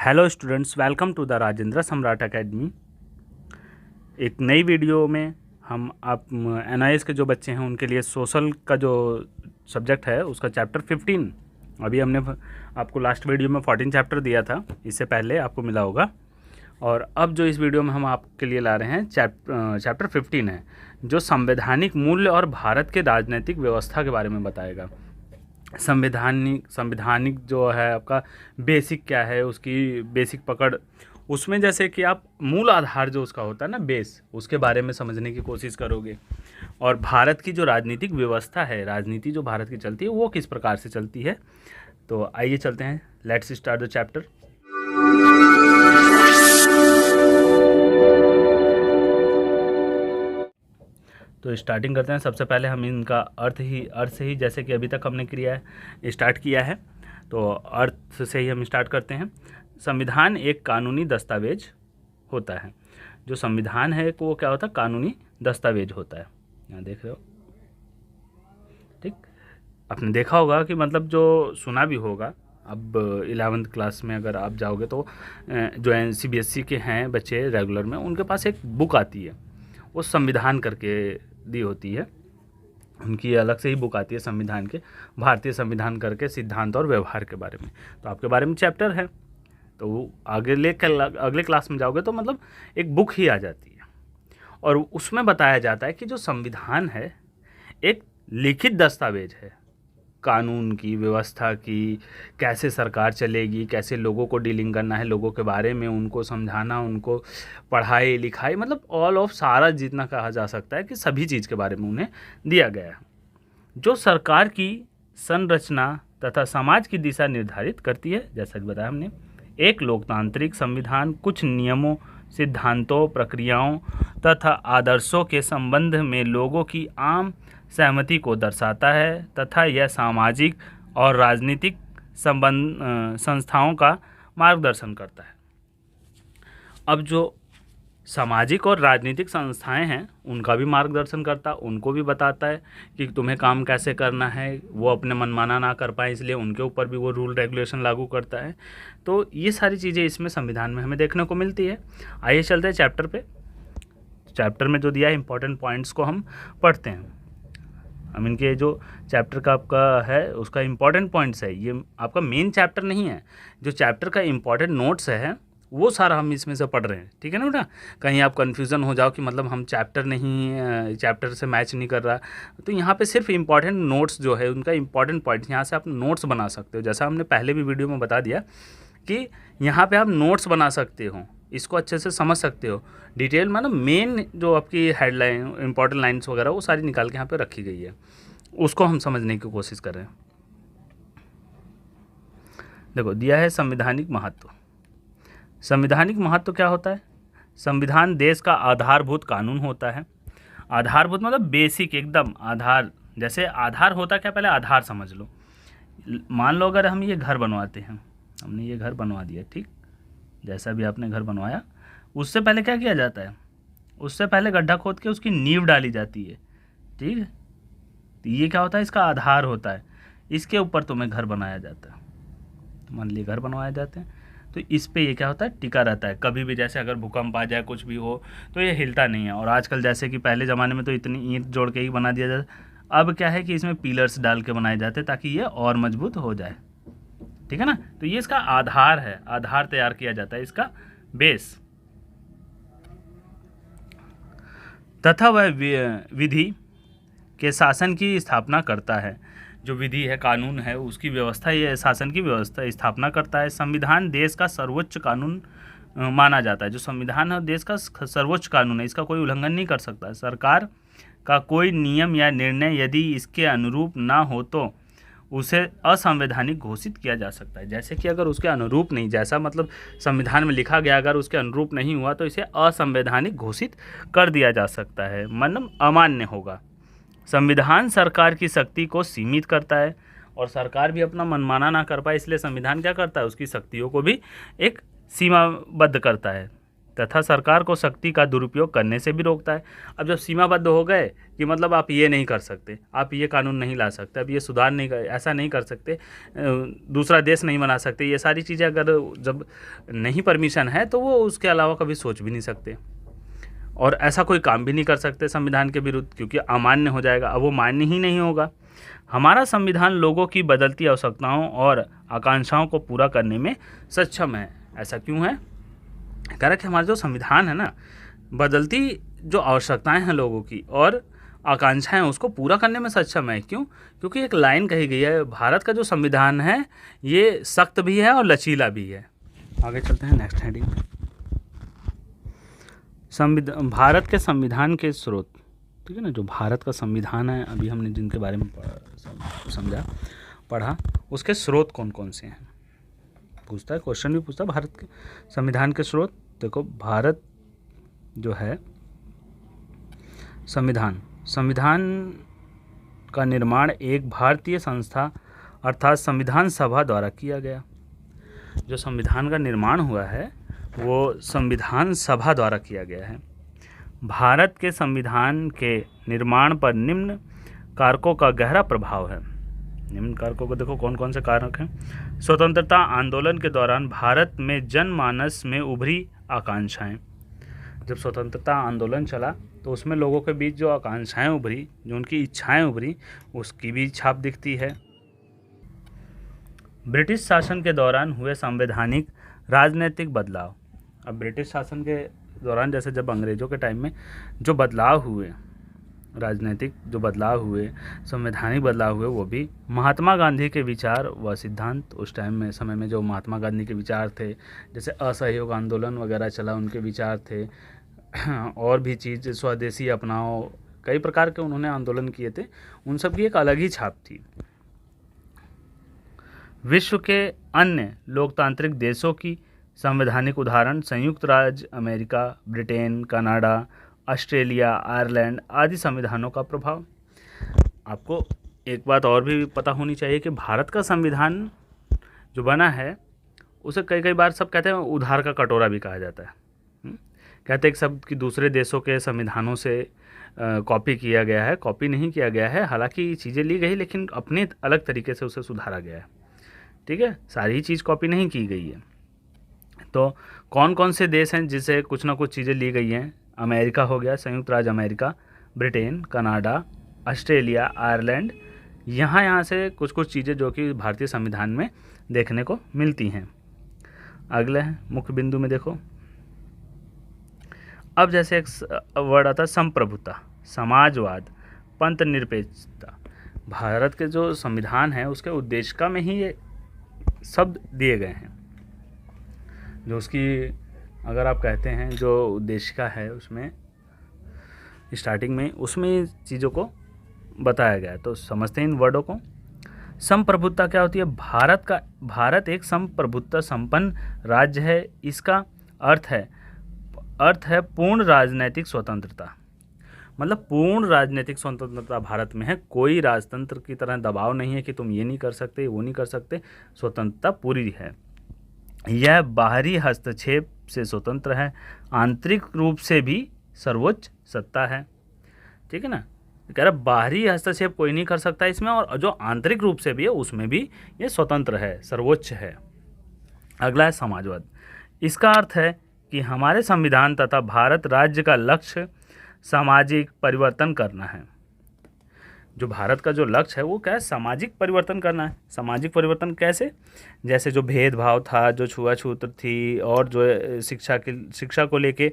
Hello students, welcome to the Rajendra Samrat academy. एक नई video में हम आप एनआईएस के जो बच्चे हैं उनके लिए सोशल का जो सब्जेक्ट है उसका चैप्टर 15, अभी हमने आपको लास्ट वीडियो में 14 चैप्टर दिया था, इससे पहले आपको मिला होगा। और अब जो इस वीडियो में हम आपके लिए ला रहे हैं चैप्टर 15 है, जो संवैधानिक मूल्य और भारत के राजनीतिक व्यवस्था के बारे में बताएगा। संवैधानिक जो है आपका बेसिक क्या है, उसकी बेसिक पकड़, उसमें जैसे कि आप मूल आधार जो उसका होता है ना, बेस, उसके बारे में समझने की कोशिश करोगे। और भारत की जो राजनीतिक व्यवस्था है, राजनीति जो भारत की चलती है वो किस प्रकार से चलती है। तो आइए चलते हैं, लेट्स स्टार्ट द चैप्टर। तो स्टार्टिंग करते हैं। सबसे पहले हम इनका अर्थ से ही जैसे कि अभी तक हमने स्टार्ट किया है, तो अर्थ से ही हम स्टार्ट करते हैं। संविधान एक कानूनी दस्तावेज होता है। जो संविधान है वो क्या होता है? कानूनी दस्तावेज होता है। यहाँ देख रहे हो, ठीक। आपने देखा होगा कि मतलब जो सुना भी होगा, अब 11वीं क्लास में अगर आप जाओगे तो जो CBSE के हैं बच्चे रेगुलर में, उनके पास एक बुक आती है, वो संविधान करके दी होती है। उनकी अलग से ही बुक आती है संविधान के, भारतीय संविधान करके, सिद्धांत और व्यवहार के बारे में। तो आपके बारे में चैप्टर है, तो अगले क्लास में जाओगे तो मतलब एक बुक ही आ जाती है, और उसमें बताया जाता है कि जो संविधान है एक लिखित दस्तावेज है, कानून की, व्यवस्था की, कैसे सरकार चलेगी, कैसे लोगों को डीलिंग करना है, लोगों के बारे में उनको समझाना, उनको पढ़ाई लिखाई, मतलब ऑल ऑफ सारा जितना कहा जा सकता है कि सभी चीज़ के बारे में उन्हें दिया गया है, जो सरकार की संरचना तथा समाज की दिशा निर्धारित करती है। जैसा कि बताया हमने, एक लोकतांत्रिक संविधान कुछ नियमों, सिद्धांतों, प्रक्रियाओं तथा आदर्शों के संबंध में लोगों की आम सहमति को दर्शाता है तथा यह सामाजिक और राजनीतिक संस्थाओं का मार्गदर्शन करता है। अब जो सामाजिक और राजनीतिक संस्थाएं हैं उनका भी मार्गदर्शन करता, उनको भी बताता है कि तुम्हें काम कैसे करना है, वो अपने मनमाना ना कर पाए, इसलिए उनके ऊपर भी वो रूल रेगुलेशन लागू करता है। तो ये सारी चीज़ें इसमें संविधान में हमें देखने को मिलती है। आइए चलते हैं चैप्टर पे। चैप्टर में जो दिया है इंपॉर्टेंट पॉइंट्स को हम पढ़ते हैं। हम इनके जो चैप्टर का आपका है उसका इम्पॉर्टेंट पॉइंट्स है, ये आपका मेन चैप्टर नहीं है, जो चैप्टर का इम्पॉर्टेंट नोट्स है वो सारा हम इसमें से पढ़ रहे हैं, ठीक है ना बेटा। कहीं आप कन्फ्यूज़न हो जाओ कि मतलब हम चैप्टर से मैच नहीं कर रहा, तो यहाँ पे सिर्फ इम्पॉर्टेंट नोट्स जो है उनका इम्पॉर्टेंट पॉइंट्स, यहाँ से आप नोट्स बना सकते हो। जैसा हमने पहले भी वीडियो में बता दिया कि यहाँ पे आप नोट्स बना सकते हो, इसको अच्छे से समझ सकते हो। डिटेल मतलब मेन जो आपकी हेडलाइन, इंपॉर्टेंट लाइन्स वगैरह वो सारी निकाल के यहाँ पे रखी गई है, उसको हम समझने की कोशिश कर रहे हैं। देखो, दिया है संवैधानिक महत्व। संवैधानिक महत्व क्या होता है? संविधान देश का आधारभूत कानून होता है। आधारभूत मतलब बेसिक, एकदम आधार। जैसे आधार होता क्या, पहले आधार समझ लो। मान लो अगर हम ये घर बनवाते हैं, हमने ये घर बनवा दिया, ठीक, जैसा भी आपने घर बनवाया, उससे पहले क्या किया जाता है? उससे पहले गड्ढा खोद के उसकी नींव डाली जाती है, ठीक है। तो ये क्या होता है? इसका आधार होता है, इसके ऊपर तुम्हें घर बनाया जाता है। तो मान लीजिए घर बनवाए जाते हैं, तो इस पे ये क्या होता है? टिका रहता है। कभी भी जैसे अगर भूकंप आ जाए, कुछ भी हो, तो ये हिलता नहीं है। और आजकल जैसे कि पहले ज़माने में तो इतनी ईंट जोड़ के ही बना दिया जाता, अब क्या है कि इसमें पिलर्स डाल के बनाए जाते हैं ताकि ये और मजबूत हो जाए, ठीक है ना। तो ये इसका आधार है, आधार तैयार किया जाता है, इसका बेस। तथा वह विधि के शासन की स्थापना करता है। जो विधि है, कानून है, उसकी व्यवस्था, ये शासन की व्यवस्था स्थापना करता है। संविधान देश का सर्वोच्च कानून माना जाता है। जो संविधान है देश का सर्वोच्च कानून है, इसका कोई उल्लंघन नहीं कर सकता। सरकार का कोई नियम या निर्णय यदि इसके अनुरूप ना हो तो उसे असंवैधानिक घोषित किया जा सकता है। जैसे कि अगर उसके अनुरूप नहीं, जैसा मतलब संविधान में लिखा गया, अगर उसके अनुरूप नहीं हुआ तो इसे असंवैधानिक घोषित कर दिया जा सकता है, मतलब अमान्य होगा। संविधान सरकार की शक्ति को सीमित करता है, और सरकार भी अपना मनमाना ना कर पाए, इसलिए संविधान क्या करता है? उसकी शक्तियों को भी एक सीमाबद्ध करता है, तथा सरकार को शक्ति का दुरुपयोग करने से भी रोकता है। अब जब सीमाबद्ध हो गए कि मतलब आप ये नहीं कर सकते, आप ये कानून नहीं ला सकते, अब ये सुधार नहीं कर, ऐसा नहीं कर सकते, दूसरा देश नहीं बना सकते, ये सारी चीज़ें अगर जब नहीं परमिशन है तो वो उसके अलावा कभी सोच भी नहीं सकते और ऐसा कोई काम भी नहीं कर सकते संविधान के विरुद्ध, क्योंकि अमान्य हो जाएगा। अब वो मान्य ही नहीं होगा। हमारा संविधान लोगों की बदलती आवश्यकताओं और आकांक्षाओं को पूरा करने में सक्षम है। ऐसा क्यों है? कह रहा कि हमारा जो संविधान है ना, बदलती जो आवश्यकताएं हैं लोगों की और आकांक्षाएं उसको पूरा करने में सक्षम है। क्यों? क्योंकि एक लाइन कही गई है, भारत का जो संविधान है ये सख्त भी है और लचीला भी है। आगे चलते हैं नेक्स्ट हेडिंग। भारत के संविधान के स्रोत, ठीक है ना, जो भारत का संविधान है, अभी हमने जिनके बारे में पढ़ा, उसके स्रोत कौन कौन से हैं पूछता है, क्वेश्चन भी पूछता है। भारत के संविधान के स्रोत देखो, भारत जो है संविधान का निर्माण एक भारतीय संस्था अर्थात संविधान सभा द्वारा किया गया। जो संविधान का निर्माण हुआ है वो संविधान सभा द्वारा किया गया है। भारत के संविधान के निर्माण पर निम्न कारकों का गहरा प्रभाव है। निम्न कारकों को देखो कौन कौन से कारक हैं। स्वतंत्रता आंदोलन के दौरान भारत में जनमानस में उभरी आकांक्षाएं। जब स्वतंत्रता आंदोलन चला तो उसमें लोगों के बीच जो आकांक्षाएं उभरी, जो उनकी इच्छाएं उभरी, उसकी भी छाप दिखती है। ब्रिटिश शासन के दौरान हुए संवैधानिक राजनीतिक बदलाव। अब ब्रिटिश शासन के दौरान, जैसे जब अंग्रेज़ों के टाइम में जो बदलाव हुए, राजनीतिक जो बदलाव हुए, संवैधानिक बदलाव हुए, वो भी महात्मा गांधी के विचार व सिद्धांत, उस टाइम में समय में जो महात्मा गांधी के विचार थे, जैसे असहयोग आंदोलन वगैरह चला, उनके विचार थे। और भी चीज़, स्वदेशी अपनाओ, कई प्रकार के उन्होंने आंदोलन किए थे, उन सब की एक अलग ही छाप थी। विश्व के अन्य लोकतांत्रिक देशों की संवैधानिक उदाहरण संयुक्त राज्य America, Britain, Canada, Australia, Ireland आदि संविधानों का प्रभाव। आपको एक बात और भी पता होनी चाहिए कि भारत का संविधान जो बना है उसे कई बार सब कहते हैं उधार का कटोरा भी कहा जाता है। कहते हैं कि सब कि दूसरे देशों के संविधानों से कॉपी किया गया है। कॉपी नहीं किया गया है, हालांकि चीज़ें ली गई लेकिन अपने अलग तरीके से उसे सुधारा गया है। ठीक है, सारी चीज़ कॉपी नहीं की गई है। तो कौन कौन से देश हैं जिसे कुछ ना कुछ चीज़ें ली गई हैं? अमेरिका हो गया, संयुक्त राज्य America, Britain, Canada, Australia, Ireland, यहाँ से कुछ कुछ चीज़ें जो कि भारतीय संविधान में देखने को मिलती हैं। अगले है मुख्य बिंदु में देखो, अब जैसे एक वर्ड आता है संप्रभुता, समाजवाद, पंथ निरपेक्षता। भारत के जो संविधान है उसके उद्देशिका में ही ये शब्द दिए गए हैं। जो उसकी अगर आप कहते हैं जो उद्देशिका है उसमें स्टार्टिंग में उसमें चीज़ों को बताया गया है। तो समझते हैं इन वर्डों को। संप्रभुता क्या होती है? भारत एक संप्रभुता संपन्न राज्य है। इसका अर्थ है पूर्ण राजनैतिक स्वतंत्रता। मतलब पूर्ण राजनीतिक स्वतंत्रता भारत में है। कोई राजतंत्र की तरह दबाव नहीं है कि तुम ये नहीं कर सकते, वो नहीं कर सकते। स्वतंत्रता पूरी है। यह बाहरी हस्तक्षेप से स्वतंत्र है, आंतरिक रूप से भी सर्वोच्च सत्ता है। ठीक है ना, कह रहा बाहरी हस्तक्षेप कोई नहीं कर सकता इसमें, और जो आंतरिक रूप से भी है उसमें भी ये स्वतंत्र है, सर्वोच्च है। अगला है समाजवाद। इसका अर्थ है कि हमारे संविधान तथा भारत राज्य का लक्ष्य सामाजिक परिवर्तन करना है। जो भारत का जो लक्ष्य है वो क्या है? सामाजिक परिवर्तन करना है। सामाजिक परिवर्तन कैसे? जैसे जो भेदभाव था, जो छुआछूत थी, और जो शिक्षा को लेके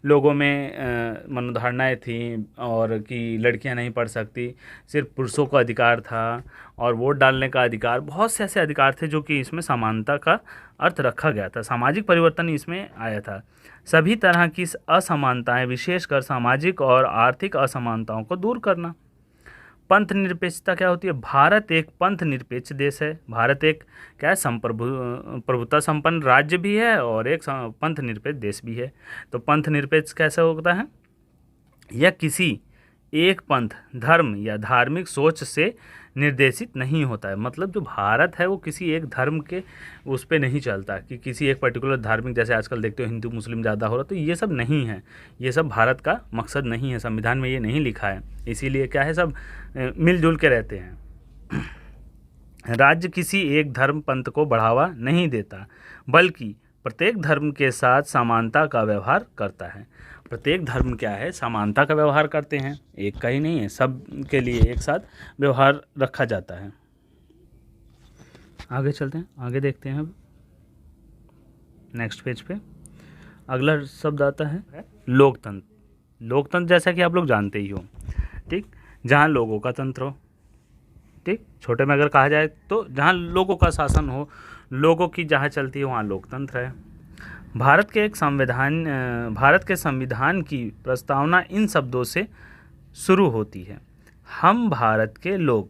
लोगों में मनोधारणाएं थी, और कि लड़कियां नहीं पढ़ सकती, सिर्फ पुरुषों का अधिकार था, और वोट डालने का अधिकार, बहुत से ऐसे अधिकार थे जो कि इसमें समानता का अर्थ रखा गया था। सामाजिक परिवर्तन इसमें आया था। सभी तरह की असमानताएं, विशेषकर सामाजिक और आर्थिक असमानताओं को दूर करना। पंथ निरपेक्षता क्या होती है? भारत एक पंथ निरपेक्ष देश है। भारत एक क्या है? प्रभुता संपन्न राज्य भी है और एक पंथ निरपेक्ष देश भी है। तो पंथ निरपेक्ष कैसे होता है? यह किसी एक पंथ, धर्म या धार्मिक सोच से निर्देशित नहीं होता है। मतलब जो भारत है वो किसी एक धर्म के उस पे नहीं चलता कि किसी एक पर्टिकुलर धार्मिक, जैसे आजकल देखते हो हिंदू मुस्लिम ज़्यादा हो रहा, तो ये सब नहीं है, ये सब भारत का मकसद नहीं है, संविधान में ये नहीं लिखा है। इसीलिए क्या है, सब मिलजुल के रहते हैं। राज्य किसी एक धर्म पंथ को बढ़ावा नहीं देता, बल्कि प्रत्येक धर्म के साथ समानता का व्यवहार करता है। प्रत्येक धर्म क्या है, समानता का व्यवहार करते हैं, एक का ही नहीं है, सब के लिए एक साथ व्यवहार रखा जाता है। आगे चलते हैं, आगे देखते हैं। अब नेक्स्ट पेज पे अगला शब्द आता है लोकतंत्र। लोकतंत्र जैसा कि आप लोग जानते ही हो, ठीक, जहाँ लोगों का तंत्र हो, ठीक, छोटे में अगर कहा जाए तो जहाँ लोगों का शासन हो, लोगों की जहाँ चलती है वहाँ लोकतंत्र है। भारत के संविधान की प्रस्तावना इन शब्दों से शुरू होती है, हम भारत के लोग।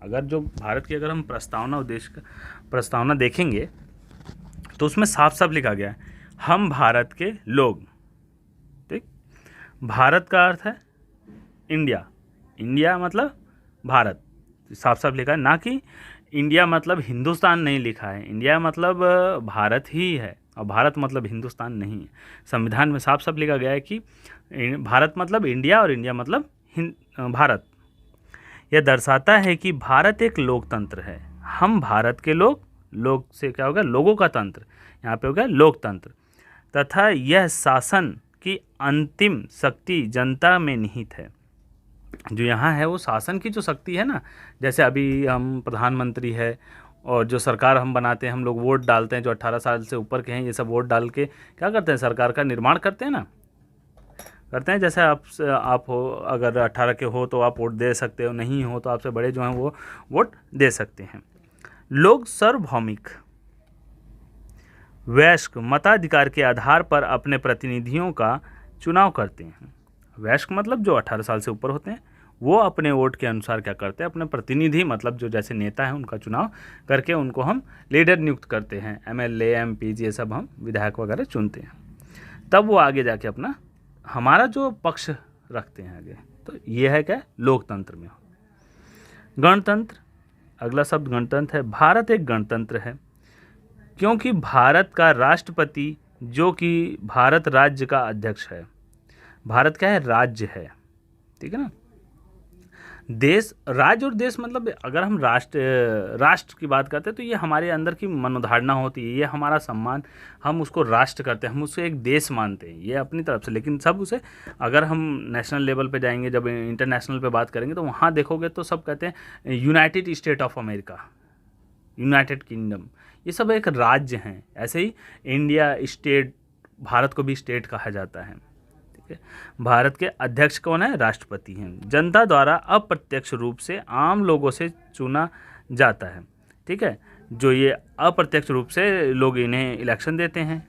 अगर जो भारत की अगर हम प्रस्तावना देखेंगे तो उसमें साफ साफ लिखा गया है, हम भारत के लोग, ठीक। भारत का अर्थ है इंडिया, इंडिया मतलब भारत, साफ साफ लिखा है, ना कि इंडिया मतलब हिंदुस्तान नहीं लिखा है। इंडिया मतलब भारत ही है और भारत मतलब हिंदुस्तान नहीं है। संविधान में साफ साफ लिखा गया है कि भारत मतलब इंडिया और इंडिया मतलब भारत। यह दर्शाता है कि भारत एक लोकतंत्र है, हम भारत के लोग, लोग से क्या होगा, लोगों का तंत्र, यहाँ पे होगा लोकतंत्र, तथा यह शासन की अंतिम शक्ति जनता में निहित है। जो यहाँ है वो शासन की जो शक्ति है ना, जैसे अभी हम प्रधानमंत्री है और जो सरकार हम बनाते हैं, हम लोग वोट डालते हैं, जो 18 साल से ऊपर के हैं ये सब वोट डाल के क्या करते हैं, सरकार का निर्माण करते हैं ना, करते हैं। जैसे आप हो, अगर 18 के हो तो आप वोट दे सकते हो, नहीं हो तो आपसे बड़े जो हैं वो वोट दे सकते हैं। लोग सार्वभौमिक वयस्क मताधिकार के आधार पर अपने प्रतिनिधियों का चुनाव करते हैं। वयस्क मतलब जो 18 साल से ऊपर होते हैं, वो अपने वोट के अनुसार क्या करते हैं, अपने प्रतिनिधि मतलब जो जैसे नेता है उनका चुनाव करके उनको हम लीडर नियुक्त करते हैं, MLA MP ये सब हम विधायक वगैरह चुनते हैं, तब वो आगे जाके अपना हमारा जो पक्ष रखते हैं आगे। तो ये है क्या, लोकतंत्र में। गणतंत्र, अगला शब्द गणतंत्र है। भारत एक गणतंत्र है क्योंकि भारत का राष्ट्रपति जो कि भारत राज्य का अध्यक्ष है। भारत क्या है, राज्य है, ठीक है ना। देश, राज्य और देश मतलब अगर हम राष्ट्र की बात करते हैं तो ये हमारे अंदर की मनोधारणा होती है, ये हमारा सम्मान, हम उसको राष्ट्र करते हैं, हम उसे एक देश मानते हैं, ये अपनी तरफ से। लेकिन सब उसे, अगर हम नेशनल लेवल पे जाएंगे, जब इंटरनेशनल पे बात करेंगे तो वहाँ देखोगे तो सब कहते हैं United state of America, United kingdom, ये सब एक राज्य हैं। ऐसे ही इंडिया स्टेट, भारत को भी स्टेट कहा जाता है। भारत के अध्यक्ष कौन है, राष्ट्रपति हैं। जनता द्वारा अप्रत्यक्ष रूप से आम लोगों से चुना जाता है, ठीक है। जो ये अप्रत्यक्ष रूप से लोग इन्हें इलेक्शन देते हैं,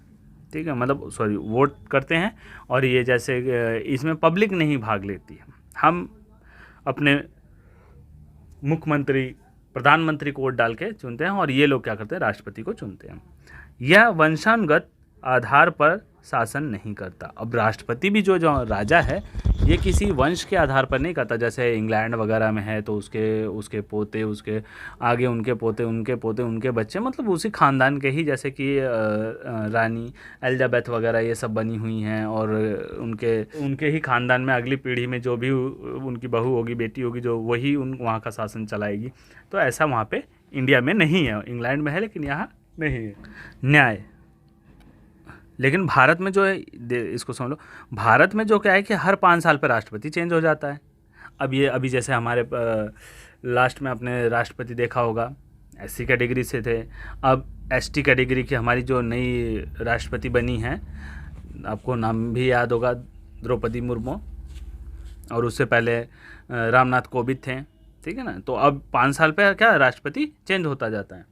ठीक है, मतलब सॉरी वोट करते हैं, और ये जैसे इसमें पब्लिक नहीं भाग लेती है। हम अपने मुख्यमंत्री, प्रधानमंत्री को वोट डाल के चुनते हैं और ये लोग क्या करते हैं, राष्ट्रपति को चुनते हैं। यह वंशानुगत आधार पर शासन नहीं करता। अब राष्ट्रपति भी जो राजा है ये किसी वंश के आधार पर नहीं करता, जैसे इंग्लैंड वगैरह में है तो उसके पोते, उसके आगे उनके पोते, उनके पोते, उनके बच्चे, मतलब उसी खानदान के ही, जैसे कि रानी एलिजाबेथ वगैरह ये सब बनी हुई हैं, और उनके ही खानदान में अगली पीढ़ी में जो भी उनकी बहू होगी, बेटी होगी, जो वही वहाँ का शासन चलाएगी। तो ऐसा वहाँ पे इंडिया में नहीं है, इंग्लैंड में है लेकिन यहाँ नहीं है। न्याय, लेकिन भारत में जो है, इसको समझ लो, भारत में जो क्या है कि हर 5 साल पर राष्ट्रपति चेंज हो जाता है। अब ये अभी जैसे हमारे लास्ट में अपने राष्ट्रपति देखा होगा SC कैटेगरी से थे, अब ST कैटेगरी की हमारी जो नई राष्ट्रपति बनी है, आपको नाम भी याद होगा, द्रौपदी मुर्मू, और उससे पहले रामनाथ कोविंद थे, ठीक है ना। तो अब 5 साल पर क्या राष्ट्रपति चेंज होता जाता है।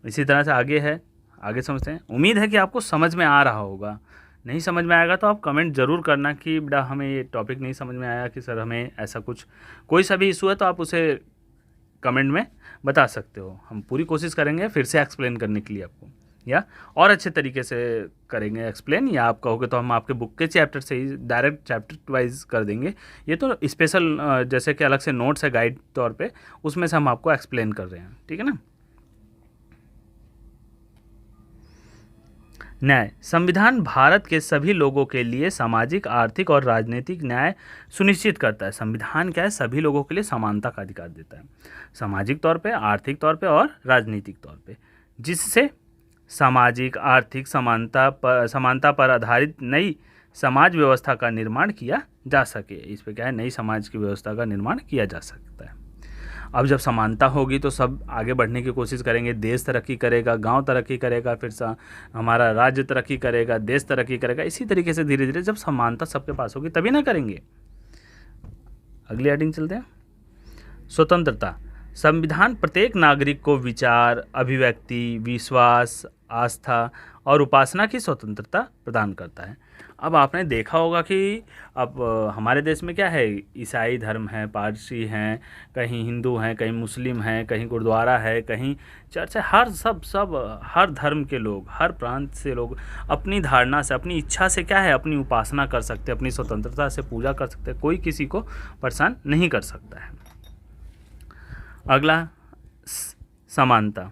इसी तरह से आगे है, आगे समझते हैं। उम्मीद है कि आपको समझ में आ रहा होगा। नहीं समझ में आएगा तो आप कमेंट ज़रूर करना कि बेटा हमें ये टॉपिक नहीं समझ में आया, कि सर हमें ऐसा कुछ, कोई सा भी इशू है तो आप उसे कमेंट में बता सकते हो। हम पूरी कोशिश करेंगे फिर से एक्सप्लेन करने के लिए आपको। या और अच्छे तरीके से करेंगे एक्सप्लेन, या आप कहोगे तो हम आपके बुक के चैप्टर से ही डायरेक्ट चैप्टर वाइज कर देंगे। ये तो स्पेशल जैसे कि अलग से नोट्स है गाइड तौर पे, उसमें से हम आपको एक्सप्लेन कर रहे हैं, ठीक है ना। न्याय। संविधान भारत के सभी लोगों के लिए सामाजिक, आर्थिक और राजनीतिक न्याय सुनिश्चित करता है। संविधान क्या है, सभी लोगों के लिए समानता का अधिकार देता है, सामाजिक तौर पे, आर्थिक तौर पे और राजनीतिक तौर पे, जिससे सामाजिक आर्थिक समानता पर आधारित नई समाज व्यवस्था का निर्माण किया जा सके। इस पे क्या है, नई समाज की व्यवस्था का निर्माण किया जा सकता है। अब जब समानता होगी तो सब आगे बढ़ने की कोशिश करेंगे, देश तरक्की करेगा, गांव तरक्की करेगा, फिर हमारा राज्य तरक्की करेगा, देश तरक्की करेगा। इसी तरीके से धीरे धीरे जब समानता सबके पास होगी तभी ना करेंगे। अगली हेडिंग चलते हैं। स्वतंत्रता। संविधान प्रत्येक नागरिक को विचार, अभिव्यक्ति, विश्वास, आस्था और उपासना की स्वतंत्रता प्रदान करता है। अब आपने देखा होगा कि अब हमारे देश में क्या है, ईसाई धर्म है, पारसी हैं, कहीं हिंदू हैं, कहीं मुस्लिम हैं, कहीं गुरुद्वारा है, कहीं चर्च है, हर हर धर्म के लोग, हर प्रांत से लोग अपनी धारणा से, अपनी इच्छा से क्या है, अपनी उपासना कर सकते हैं, अपनी स्वतंत्रता से पूजा कर सकते हैं, कोई किसी को परेशान नहीं कर सकता है। अगला समानता।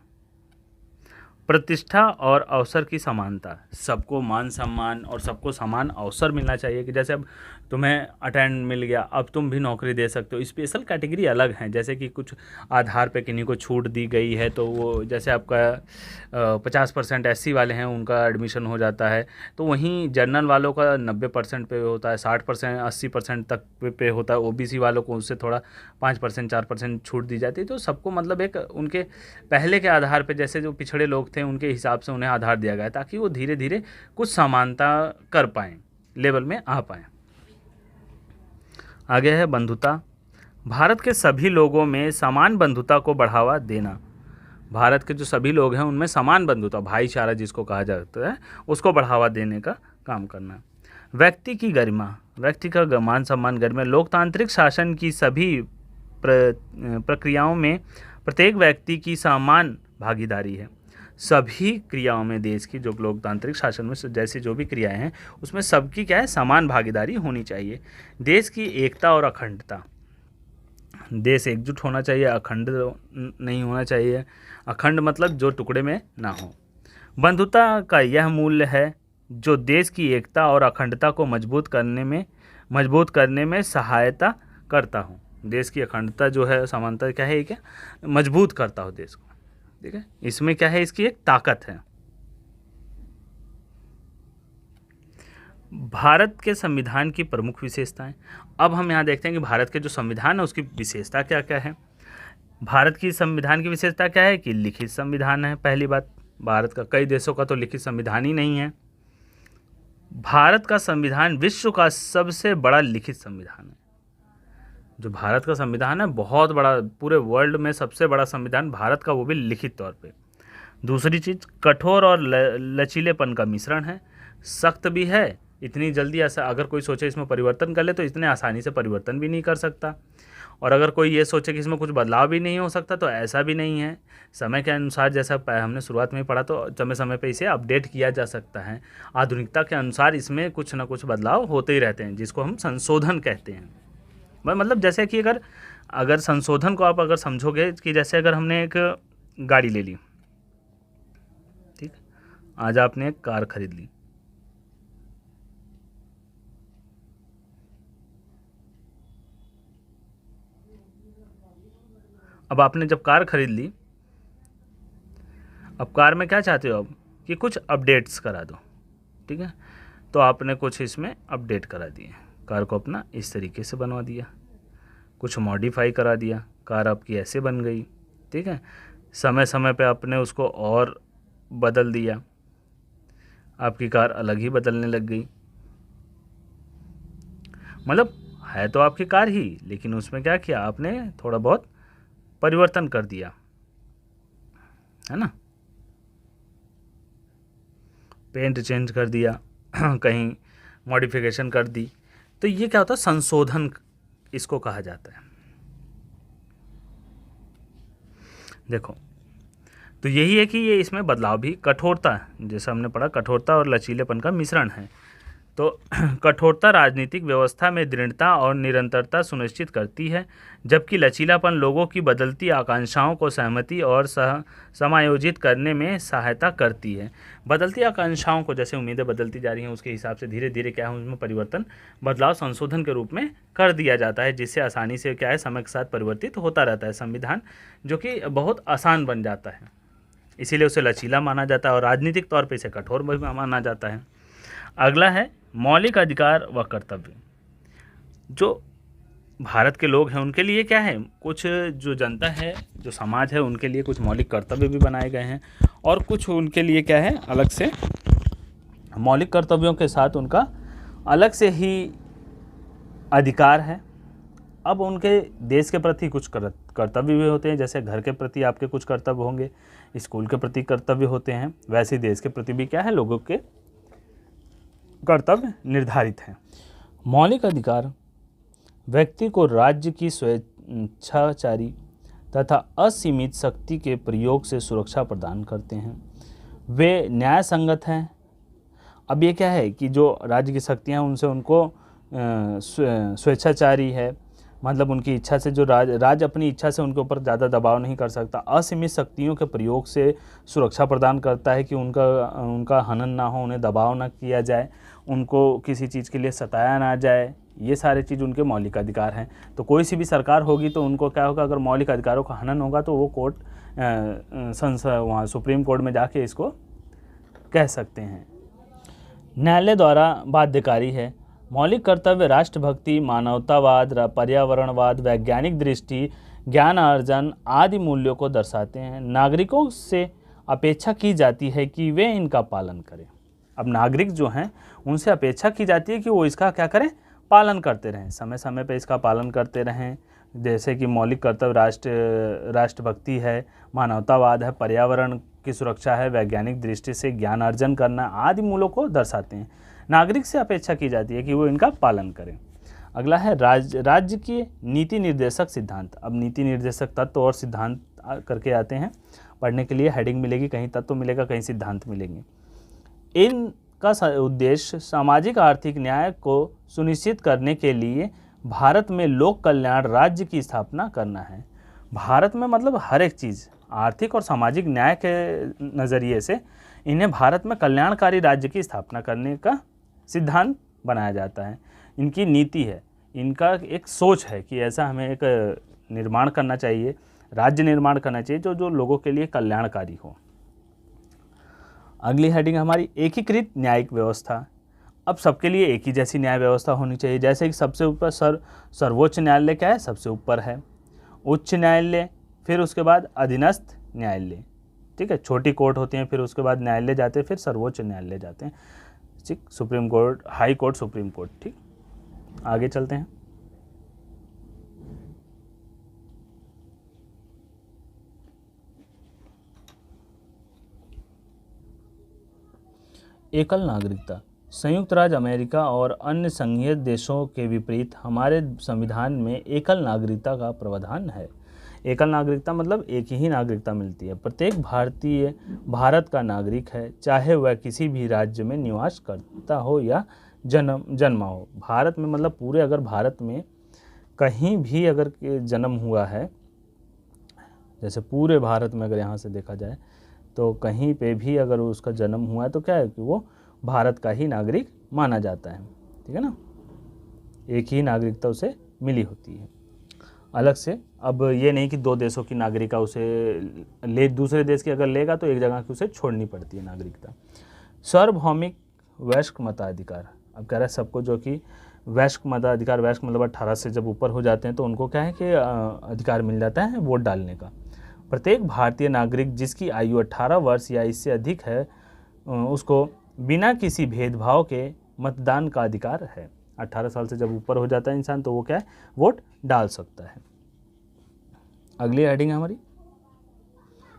प्रतिष्ठा और अवसर की समानता। सबको मान सम्मान और सबको समान अवसर मिलना चाहिए, कि जैसे अब तुम्हें अटेंड मिल गया, अब तुम भी नौकरी दे सकते हो। स्पेशल कैटेगरी अलग हैं, जैसे कि कुछ आधार पे किन्हीं को छूट दी गई है, तो वो जैसे आपका 50% SC वाले हैं उनका एडमिशन हो जाता है, तो वहीं जनरल वालों का 90% पे होता है, 60% 80% तक पे होता है। OBC वालों को उससे थोड़ा 5% 4% छूट दी जाती है। तो सबको मतलब एक उनके पहले के आधार पे, जैसे जो पिछड़े लोग थे उनके हिसाब से उन्हें आधार दिया गया, ताकि वो धीरे धीरे कुछ समानता कर पाएँ, लेवल में आ पाएँ। आगे है बंधुता। भारत के सभी लोगों में समान बंधुता को बढ़ावा देना। भारत के जो सभी लोग हैं उनमें समान बंधुता, भाईचारा जिसको कहा जाता है, उसको बढ़ावा देने का काम करना। व्यक्ति की गरिमा, व्यक्ति का मान सम्मान, गरिमा। लोकतांत्रिक शासन की सभी प्रक्रियाओं में प्रत्येक व्यक्ति की समान भागीदारी है। सभी क्रियाओं में देश की, जो लोकतांत्रिक शासन में जैसी जो भी क्रियाएं हैं उसमें सबकी क्या है, समान भागीदारी होनी चाहिए। देश की एकता और अखंडता। देश एकजुट होना चाहिए, अखंड नहीं होना चाहिए। अखंड मतलब जो टुकड़े में ना हो। बंधुता का यह मूल्य है जो देश की एकता और अखंडता को मजबूत करने में सहायता करता हो। देश की अखंडता जो है, समानता क्या है, क्या मजबूत करता हो देश को, ठीक है। इसमें क्या है, इसकी एक ताकत है। भारत के संविधान की प्रमुख विशेषताएं। अब हम यहाँ देखते हैं कि भारत के जो संविधान है उसकी विशेषता क्या क्या है। भारत की संविधान की विशेषता क्या है कि लिखित संविधान है। पहली बात, भारत का, कई देशों का तो लिखित संविधान ही नहीं है। भारत का संविधान विश्व का सबसे बड़ा लिखित संविधान है। जो भारत का संविधान है बहुत बड़ा, पूरे वर्ल्ड में सबसे बड़ा संविधान भारत का, वो भी लिखित तौर पे। दूसरी चीज़, कठोर और लचीलेपन का मिश्रण है। सख्त भी है, इतनी जल्दी ऐसा अगर कोई सोचे इसमें परिवर्तन कर ले तो इतने आसानी से परिवर्तन भी नहीं कर सकता, और अगर कोई ये सोचे कि इसमें कुछ बदलाव भी नहीं हो सकता तो ऐसा भी नहीं है। समय के अनुसार, जैसा हमने शुरुआत में ही पढ़ा, तो समय समय पे इसे अपडेट किया जा सकता है। आधुनिकता के अनुसार इसमें कुछ ना कुछ बदलाव होते ही रहते हैं, जिसको हम संशोधन कहते हैं। मतलब जैसे कि अगर संशोधन को आप अगर समझोगे कि जैसे अगर हमने एक गाड़ी ले ली, ठीक, आज आपने एक कार खरीद ली, अब आपने जब कार खरीद ली, अब कार में क्या चाहते हो, अब कि कुछ अपडेट्स करा दो, ठीक है। तो आपने कुछ इसमें अपडेट करा दिए, कार को अपना इस तरीके से बनवा दिया, कुछ मॉडिफाई करा दिया, कार आपकी ऐसे बन गई, ठीक है। समय समय पे आपने उसको और बदल दिया, आपकी कार अलग ही बदलने लग गई। मतलब है तो आपकी कार ही, लेकिन उसमें क्या किया आपने, थोड़ा बहुत परिवर्तन कर दिया, है ना। पेंट चेंज कर दिया, कहीं मॉडिफिकेशन कर दी, तो ये क्या होता है, संशोधन इसको कहा जाता है। देखो, तो यही है कि ये इसमें बदलाव भी कठोरता, जैसे हमने पढ़ा, कठोरता और लचीलेपन का मिश्रण है। तो कठोरता राजनीतिक व्यवस्था में दृढ़ता और निरंतरता सुनिश्चित करती है, जबकि लचीलापन लोगों की बदलती आकांक्षाओं को सहमति और समायोजित करने में सहायता करती है। बदलती आकांक्षाओं को, जैसे उम्मीदें बदलती जा रही हैं, उसके हिसाब से धीरे धीरे क्या है उसमें परिवर्तन, बदलाव, संशोधन के रूप में कर दिया जाता है, जिससे आसानी से क्या है समय के साथ परिवर्तित होता रहता है संविधान, जो कि बहुत आसान बन जाता है। इसीलिए उसे लचीला माना जाता है और राजनीतिक तौर पर इसे कठोर भी माना जाता है। अगला है मौलिक अधिकार व कर्तव्य। जो भारत के लोग हैं उनके लिए क्या है, कुछ जो जनता है, जो समाज है, उनके लिए कुछ मौलिक कर्तव्य भी बनाए गए हैं, और कुछ उनके लिए क्या है अलग से मौलिक कर्तव्यों के साथ उनका अलग से ही अधिकार है। अब उनके देश के प्रति कुछ कर्तव्य भी होते हैं, जैसे घर के प्रति आपके कुछ कर्तव्य होंगे, स्कूल के प्रति कर्तव्य होते हैं, वैसे ही देश के प्रति भी क्या है लोगों के कर्तव्य निर्धारित हैं। मौलिक अधिकार व्यक्ति को राज्य की स्वेच्छाचारी तथा असीमित शक्ति के प्रयोग से सुरक्षा प्रदान करते हैं। वे न्याय संगत हैं। अब ये क्या है कि जो राज्य की शक्तियाँ उनसे उनको स्वेच्छाचारी है, मतलब उनकी इच्छा से, जो राज्य अपनी इच्छा से उनके ऊपर ज़्यादा दबाव नहीं कर सकता। असीमित शक्तियों के प्रयोग से सुरक्षा प्रदान करता है कि उनका हनन ना हो, उन्हें दबाव ना किया जाए, उनको किसी चीज़ के लिए सताया ना जाए। ये सारे चीज़ उनके मौलिक अधिकार हैं। तो कोई सी भी सरकार होगी तो उनको क्या होगा, अगर मौलिक अधिकारों का हनन होगा तो वो कोर्ट वहाँ सुप्रीम कोर्ट में जाके इसको कह सकते हैं। न्यायालय द्वारा बाध्यकारी है। मौलिक कर्तव्य राष्ट्रभक्ति, मानवतावाद, पर्यावरणवाद, वैज्ञानिक दृष्टि, ज्ञान अर्जन आदि मूल्यों को दर्शाते हैं। नागरिकों से अपेक्षा की जाती है कि वे इनका पालन करें। अब नागरिक जो हैं उनसे अपेक्षा की जाती है कि वो इसका क्या करें, पालन करते रहें, समय समय पे इसका पालन करते रहें। जैसे कि मौलिक कर्तव्य राष्ट्रभक्ति है, मानवतावाद है, पर्यावरण की सुरक्षा है, वैज्ञानिक दृष्टि से ज्ञान अर्जन करना आदि मूल्यों को दर्शाते हैं। नागरिक से अपेक्षा की जाती है कि वो इनका पालन करें। अगला है राज्य की नीति निर्देशक सिद्धांत। अब नीति निर्देशक तत्व और सिद्धांत करके आते हैं, पढ़ने के लिए हेडिंग मिलेगी, कहीं तत्व मिलेगा, कहीं सिद्धांत मिलेंगे। इनका उद्देश्य सामाजिक आर्थिक न्याय को सुनिश्चित करने के लिए भारत में लोक कल्याण राज्य की स्थापना करना है। भारत में मतलब हर एक चीज़ आर्थिक और सामाजिक न्याय के नज़रिए से इन्हें भारत में कल्याणकारी राज्य की स्थापना करने का सिद्धांत बनाया जाता है। इनकी नीति है, इनका एक सोच है कि ऐसा हमें एक निर्माण करना चाहिए, राज्य निर्माण करना चाहिए जो जो लोगों के लिए कल्याणकारी हो। अगली हेडिंग हमारी एकीकृत न्यायिक व्यवस्था। अब सबके लिए एक ही जैसी न्याय व्यवस्था होनी चाहिए। जैसे कि सबसे ऊपर सर्वोच्च न्यायालय क्या है, सबसे ऊपर है, उच्च न्यायालय, फिर उसके बाद अधीनस्थ न्यायालय, ठीक है, छोटी कोर्ट होती हैं, फिर उसके बाद न्यायालय जाते हैं, फिर सर्वोच्च न्यायालय जाते हैं, ठीक, supreme court, high court, supreme court. ठीक, आगे चलते हैं। एकल नागरिकता। संयुक्त राज्य अमेरिका और अन्य संघीय देशों के विपरीत हमारे संविधान में एकल नागरिकता का प्रावधान है। एकल नागरिकता मतलब एक ही नागरिकता मिलती है। प्रत्येक भारतीय भारत का नागरिक है, चाहे वह किसी भी राज्य में निवास करता हो या जन्मा हो। भारत में मतलब पूरे, अगर भारत में कहीं भी अगर जन्म हुआ है, जैसे पूरे भारत में अगर यहाँ से देखा जाए तो कहीं पे भी अगर उसका जन्म हुआ है तो क्या है कि वो भारत का ही नागरिक माना जाता है, ठीक है ना। एक ही नागरिकता उसे मिली होती है अलग से। अब ये नहीं कि दो देशों की नागरिकता उसे दूसरे देश की अगर लेगा तो एक जगह की उसे छोड़नी पड़ती है नागरिकता। सार्वभौमिक वयस्क मताधिकार। अब कह रहा है सबको जो कि वयस्क मताधिकार, वयस्क मतलब 18 से जब ऊपर हो जाते हैं तो उनको क्या है कि अधिकार मिल जाता है वोट डालने का। प्रत्येक भारतीय नागरिक जिसकी आयु 18 वर्ष या इससे अधिक है उसको बिना किसी भेदभाव के मतदान का अधिकार है। 18 साल से जब ऊपर हो जाता है इंसान तो वो क्या है, वोट डाल सकता है। अगली हेडिंग है हमारी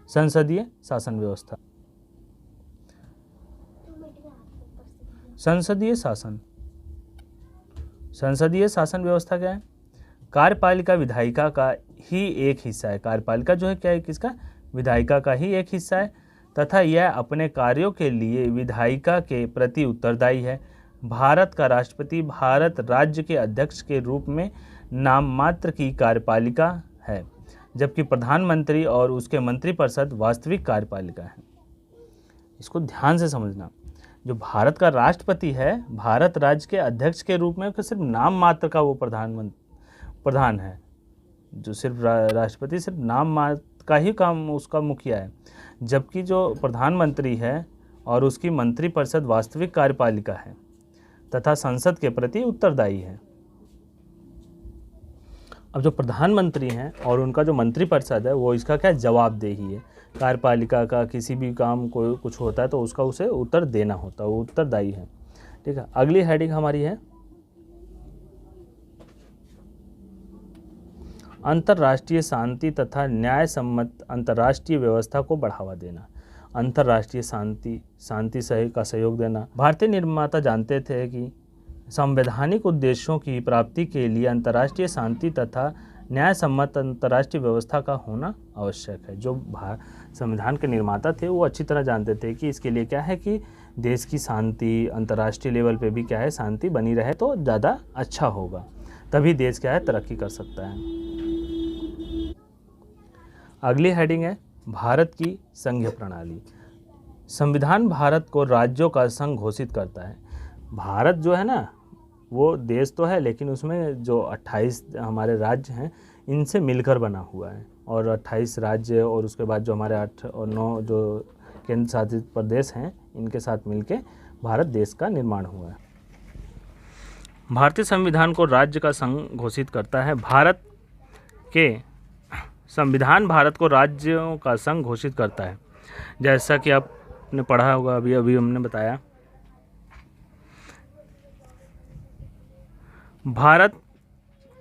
संसदीय शासन व्यवस्था। संसदीय शासन व्यवस्था क्या है? कार्यपालिका विधायिका का ही एक हिस्सा है। कार्यपालिका जो है क्या है, किसका? विधायिका का ही एक हिस्सा है तथा यह अपने कार्यों के लिए विधायिका के प्रति उत्तरदायी है। भारत का राष्ट्रपति भारत राज्य के अध्यक्ष के रूप में नाम मात्र की कार्यपालिका है, जबकि प्रधानमंत्री और उसके मंत्रिपरिषद वास्तविक कार्यपालिका है। इसको ध्यान से समझना। जो भारत का राष्ट्रपति है भारत राज्य के अध्यक्ष के रूप में सिर्फ नाम मात्र का वो प्रधान है। जो सिर्फ राष्ट्रपति सिर्फ नाम मात्र का ही काम उसका मुखिया है, जबकि जो प्रधानमंत्री है और उसकी मंत्रिपरिषद वास्तविक कार्यपालिका है तथा संसद के प्रति उत्तरदायी है। अब जो प्रधानमंत्री हैं और उनका जो मंत्रिपरिषद है वो इसका क्या जवाबदेही है। कार्यपालिका का किसी भी काम को कुछ होता है तो उसका उसे उत्तर देना होता है, वो उत्तरदायी है। ठीक है, अगली हेडिंग हमारी है अंतर्राष्ट्रीय शांति तथा न्याय सम्मत अंतर्राष्ट्रीय व्यवस्था को बढ़ावा देना। अंतर्राष्ट्रीय शांति का सहयोग देना। भारतीय निर्माता जानते थे कि संवैधानिक उद्देश्यों की प्राप्ति के लिए अंतर्राष्ट्रीय शांति तथा न्याय सम्मत अंतर्राष्ट्रीय व्यवस्था का होना आवश्यक है। जो संविधान के निर्माता थे वो अच्छी तरह जानते थे कि इसके लिए क्या है कि देश की शांति अंतर्राष्ट्रीय लेवल पे भी क्या है शांति बनी रहे तो ज़्यादा अच्छा होगा, तभी देश क्या है तरक्की कर सकता है। अगली हेडिंग है भारत की संघीय प्रणाली। संविधान भारत को राज्यों का संघ घोषित करता है। भारत जो है ना वो देश तो है लेकिन उसमें जो 28 हमारे राज्य हैं इनसे मिलकर बना हुआ है, और 28 राज्य और उसके बाद जो हमारे 8 और 9 जो केंद्र शासित प्रदेश हैं इनके साथ मिलके भारत देश का निर्माण हुआ है। भारतीय संविधान को राज्य का संघ घोषित करता है। भारत के संविधान भारत को राज्यों का संघ घोषित करता है। जैसा कि आपने पढ़ा होगा, अभी हमने बताया, भारत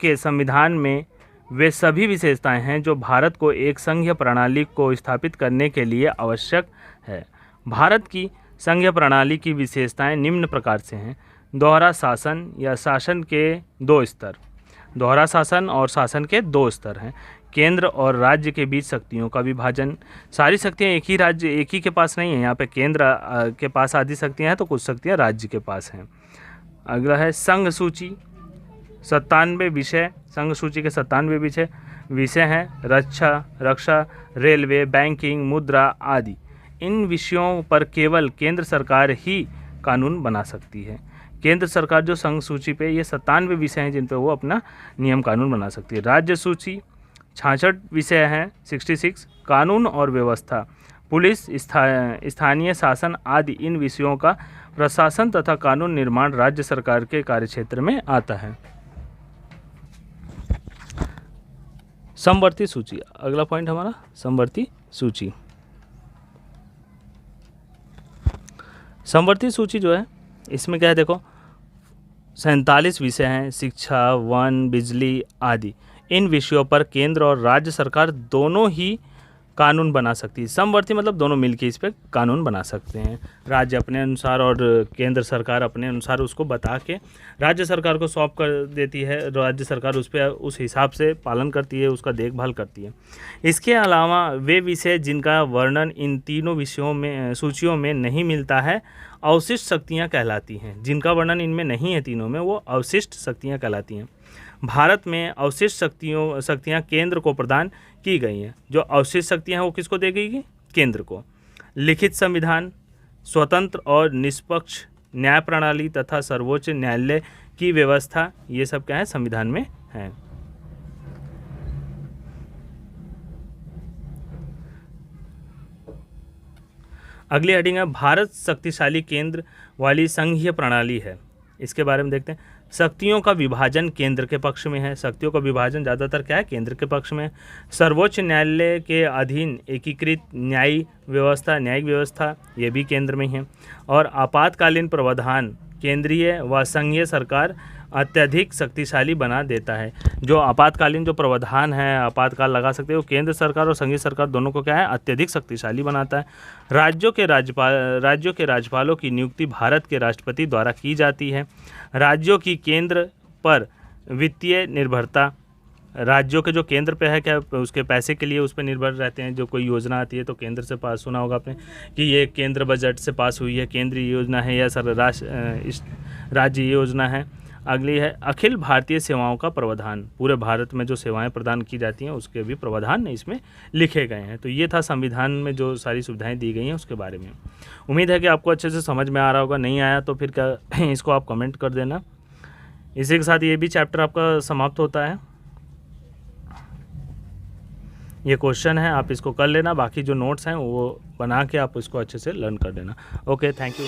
के संविधान में वे सभी विशेषताएं हैं जो भारत को एक संघीय प्रणाली को स्थापित करने के लिए आवश्यक है। भारत की संघीय प्रणाली की विशेषताएं निम्न प्रकार से हैं। दोहरा शासन या शासन के दो स्तर। दोहरा शासन और शासन के दो स्तर हैं। केंद्र और राज्य के बीच शक्तियों का विभाजन। सारी शक्तियां एक ही के पास नहीं है। यहाँ पे केंद्र के पास आधी शक्तियां हैं तो कुछ शक्तियां राज्य के पास हैं। अगला है संघ सूची। 97 विषय, संघ सूची के 97 विषय हैं। रक्षा, रेलवे, बैंकिंग, मुद्रा आदि। इन विषयों पर केवल केंद्र सरकार ही कानून बना सकती है। केंद्र सरकार जो संघ सूची पे ये 97 विषय हैं जिन पे वो अपना नियम कानून बना सकती है। राज्य सूची 66 विषय हैं। 66 कानून और व्यवस्था, पुलिस, स्थानीय शासन आदि। इन विषयों का प्रशासन तथा कानून निर्माण राज्य सरकार के कार्यक्षेत्र में आता है। समवर्ती सूची, अगला पॉइंट हमारा समवर्ती सूची। समवर्ती सूची जो है इसमें क्या है देखो, 47 विषय हैं। शिक्षा, वन, बिजली आदि। इन विषयों पर केंद्र और राज्य सरकार दोनों ही कानून बना सकती है। समवर्ती मतलब दोनों मिलकर इस पर कानून बना सकते हैं। राज्य अपने अनुसार और केंद्र सरकार अपने अनुसार उसको बता के राज्य सरकार को सौंप कर देती है। राज्य सरकार उस पर उस हिसाब से पालन करती है, उसका देखभाल करती है। इसके अलावा वे विषय जिनका वर्णन इन तीनों विषयों में सूचियों में नहीं मिलता है अवशिष्ट शक्तियाँ कहलाती हैं। जिनका वर्णन इनमें नहीं है तीनों में, वो अवशिष्ट शक्तियाँ कहलाती हैं। भारत में अवशिष्ट शक्तियाँ केंद्र को प्रदान की गई हैं। जो अवशिष्ट शक्तियाँ हैं वो किसको दी गई? केंद्र को। लिखित संविधान, स्वतंत्र और निष्पक्ष न्याय प्रणाली तथा सर्वोच्च न्यायालय की व्यवस्था, ये सब क्या है संविधान में है। अगली हेडिंग है भारत शक्तिशाली केंद्र वाली संघीय प्रणाली है। इसके बारे में देखते हैं। शक्तियों का विभाजन केंद्र के पक्ष में है। शक्तियों का विभाजन ज़्यादातर क्या है? केंद्र के पक्ष में। सर्वोच्च न्यायालय के अधीन एकीकृत न्यायिक व्यवस्था ये भी केंद्र में है। और आपातकालीन प्रावधान केंद्रीय व संघीय सरकार अत्यधिक शक्तिशाली बना देता है। जो आपातकालीन जो प्रावधान है, आपातकाल लगा सकते हैं, वो केंद्र सरकार और संघीय सरकार दोनों को क्या है? अत्यधिक शक्तिशाली बनाता है। राज्यों के राज्यपालों की नियुक्ति भारत के राष्ट्रपति द्वारा की जाती है। राज्यों की केंद्र पर वित्तीय निर्भरता राज्यों के जो केंद्र पे है, क्या उसके पैसे के लिए उस पर निर्भर रहते हैं। जो कोई योजना आती है तो केंद्र से पास, सुना होगा आपने कि ये केंद्र बजट से पास हुई है, केंद्रीय योजना है या राज्य योजना है। अगली है अखिल भारतीय सेवाओं का प्रावधान, पूरे भारत में जो सेवाएं प्रदान की जाती हैं उसके भी प्रावधान इसमें लिखे गए हैं। तो ये था संविधान में जो सारी सुविधाएं दी गई हैं उसके बारे में। उम्मीद है कि आपको अच्छे से समझ में आ रहा होगा। नहीं आया तो फिर क्या इसको आप कमेंट कर देना। इसी के साथ ये भी चैप्टर आपका समाप्त होता है। ये क्वेश्चन है, आप इसको कर लेना, बाकी जो नोट्स हैं वो बना के आप इसको अच्छे से लर्न कर देना। Okay, thank you.